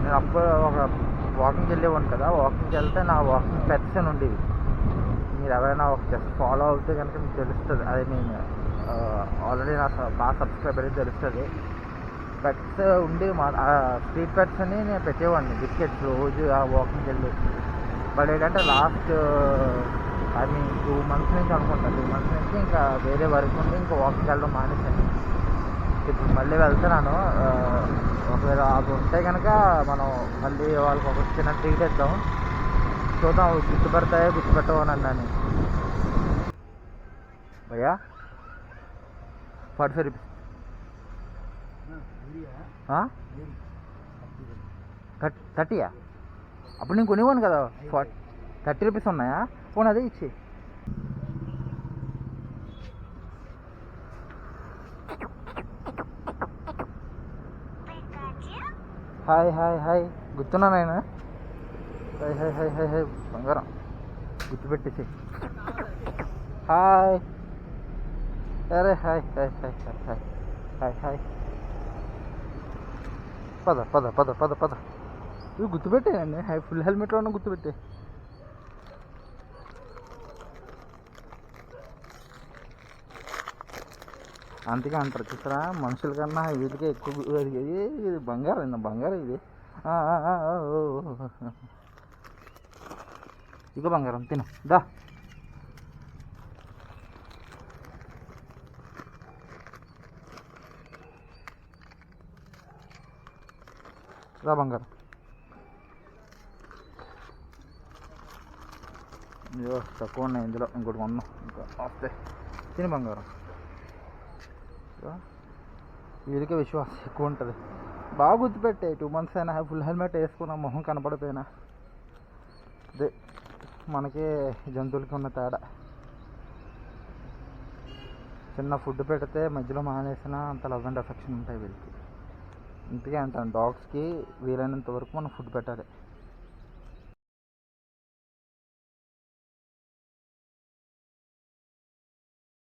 నేను అప్పుడు ఒక వాకింగ్కి వెళ్ళేవాడిని కదా. వాకింగ్కి వెళ్తే నా వాకింగ్ పెట్స్ అని ఉండేవి. మీరు ఎవరైనా ఒక జస్ట్ ఫాలో అవుతే కనుక మీకు తెలుస్తుంది. అది నేను ఆల్రెడీ నా బాగా సబ్స్క్రైబర్ అయితే తెలుస్తుంది. పెట్స్ ఉండి స్ట్రీట్ పెట్స్ అని నేను పెట్టేవాడిని బిస్కెట్స్ రోజు ఆ వాకింగ్కి వెళ్ళి. బట్ ఏంటంటే లాస్ట్ 2 months నుంచి అనుకుంటా, 2 months నుంచి ఇంకా వేరే వర్క్ ఉండి ఇంకా వాకింగ్ వెళ్ళడం మానేశాను. ఇప్పుడు మళ్ళీ వెళ్తున్నాను. ఒకవేళ అవి ఉంటే కనుక మనం మళ్ళీ వాళ్ళకి ఒక చిన్న ట్రీట్ ఇద్దాం. చూద్దాం గుర్తుపెడతాయో గుర్తుపెట్టవనండి అని. భయ్యా 45 రూపీస్ 30యా? అప్పుడు నేను కొనివ్వను కదా. 30 రూపీస్ ఉన్నాయా? పోనీ అదే ఇచ్చి. హాయ్ హాయ్ హాయ్, గుర్తున్నా నాయన? Hi hi hi hi hi బంగారం, గుర్తుపెట్టేసి హాయ్. అరే hi hi hi hi hi hi hi. పద పద పద పద పద. ఇవి గుర్తుపెట్టేయండి. హాయ్ ఫుల్ హెల్మెట్లో ఉన్న గుర్తుపెట్టే. అందుకే అంటారు చూసారా, మనుషుల కన్నా వీటికే ఎక్కువ. ఇది బంగారం, బంగారం ఇది. ఇక బంగారం తిను దా. రా బంగారం. అయ్యో తక్కువ ఉన్నాయి ఇందులో, ఇంకోటి కొన్నాం ఇంకా వస్తే. తిని బంగారం. వీరికే విశ్వాసం ఎక్కువ ఉంటుంది. బాగా గుర్తుపెట్టే. 2 months అయినా ఫుల్ హెల్మెట్ వేసుకున్నా మొహం కనపడిపోయినా. అదే మనకి జంతువులకి ఉన్న తేడా. చిన్న ఫుడ్ పెడితే మధ్యలో మానేసిన అంత లవ్ అండ్ అఫెక్షన్ ఉంటాయి వీళ్ళకి. ఇందుకే అంటాను డాగ్స్కి వీలైనంత వరకు మనం ఫుడ్ పెట్టాలి.